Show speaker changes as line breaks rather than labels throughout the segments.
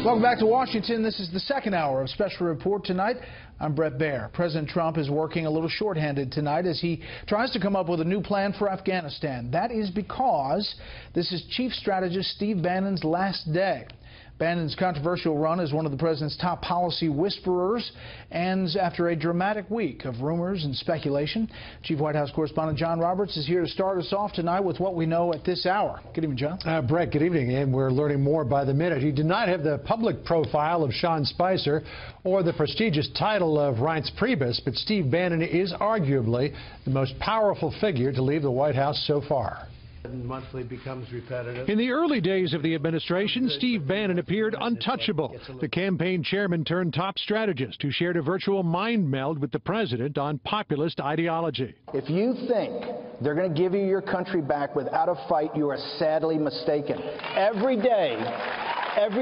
Welcome back to Washington. This is the second hour of Special Report tonight. I'm Brett Baer. President Trump is working a little shorthanded tonight as he tries to come up with a new plan for Afghanistan. That is because this is Chief Strategist Steve Bannon's last day. Bannon's controversial run as one of the president's top policy whisperers ends after a dramatic week of rumors and speculation. Chief White House correspondent John Roberts is here to start us off tonight with what we know at this hour. Good evening, John.
Brett, good evening, and we're learning more by the minute. He did not have the public profile of Sean Spicer or the prestigious title of Reince Priebus, but Steve Bannon is arguably the most powerful figure to leave the White House so far.
Monthly becomes repetitive.
In the early days of the administration, Steve Bannon appeared untouchable. The campaign chairman turned top strategist who shared a virtual mind meld with the president on populist ideology.
If you think they're going to give you your country back without a fight, you are sadly mistaken. Every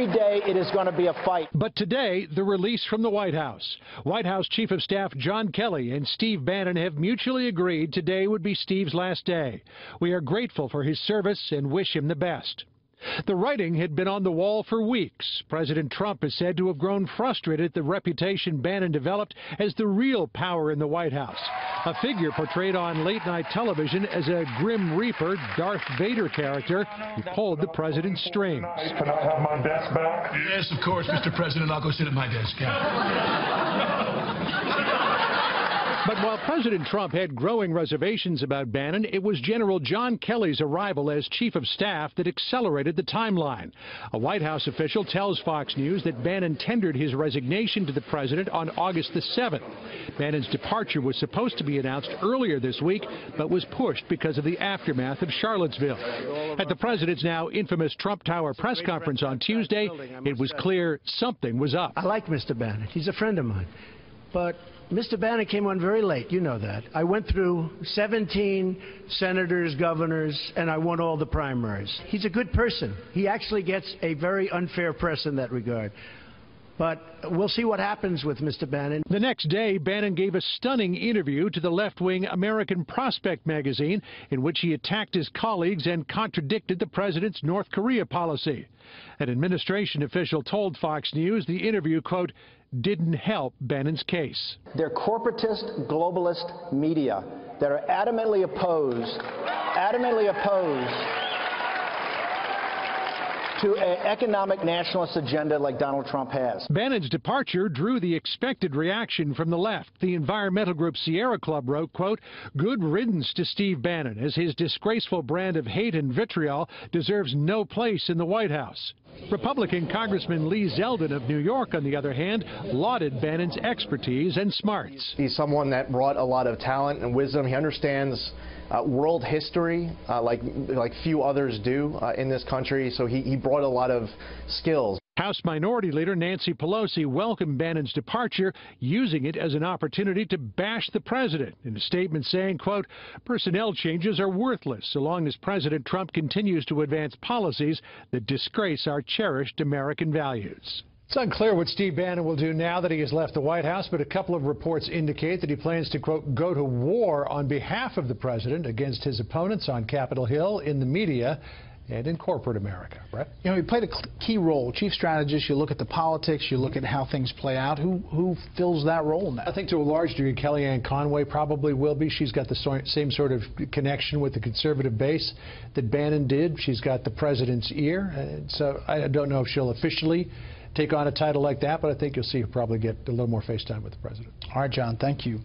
day it is going to be a fight.
But today, the release from the White House. White House Chief of Staff John Kelly and Steve Bannon have mutually agreed today would be Steve's last day. We are grateful for his service and wish him the best. The writing had been on the wall for weeks. President Trump is said to have grown frustrated at the reputation Bannon developed as the real power in the White House, a figure portrayed on late-night television as a grim reaper, Darth Vader character who pulled the president's strings.
Can I have my desk back?
Yes, of course, Mr. President. I'll go sit at my desk.
But while President Trump had growing reservations about Bannon, it was General John Kelly's arrival as chief of staff that accelerated the timeline. A White House official tells Fox News that Bannon tendered his resignation to the president on August the 7th. Bannon's departure was supposed to be announced earlier this week, but was pushed because of the aftermath of Charlottesville. At the president's now infamous Trump Tower press conference on Tuesday, it was clear something was up.
I like Mr. Bannon. He's a friend of mine. But Mr. Bannon came on very late. You know that. I went through 17 senators, governors, and I won all the primaries. He's a good person. He actually gets a very unfair press in that regard. But we'll see what happens with Mr. Bannon.
The next day, Bannon gave a stunning interview to the left-wing American Prospect magazine in which he attacked his colleagues and contradicted the president's North Korea policy. An administration official told Fox News the interview, quote, didn't help Bannon's case.
They're corporatist, globalist media that are adamantly opposed to an economic nationalist agenda like Donald Trump has.
Bannon's departure drew the expected reaction from the left. The environmental group Sierra Club wrote, quote, good riddance to Steve Bannon, as his disgraceful brand of hate and vitriol deserves no place in the White House. Republican Congressman Lee Zeldin of New York, on the other hand, lauded Bannon's expertise and smarts.
He's someone that brought a lot of talent and wisdom. He understands world history like few others do in this country, so he brought a lot of skills.
House Minority Leader Nancy Pelosi welcomed Bannon's departure, using it as an opportunity to bash the president, in a statement saying, quote, personnel changes are worthless so long as President Trump continues to advance policies that disgrace our cherished American values.
It's unclear what Steve Bannon will do now that he has left the White House, but a couple of reports indicate that he plans to, quote, go to war on behalf of the president against his opponents on Capitol Hill, in the media, and in corporate America. Brett?
You know, he played a key role. Chief strategist, you look at the politics, you look at how things play out. Who fills that role now?
I think to a large degree Kellyanne Conway probably will be. She's got the same sort of connection with the conservative base that Bannon did. She's got the president's ear. And so I don't know if she'll officially take on a title like that, but I think you'll see her probably get a little more face time with the president.
All right, John, thank you.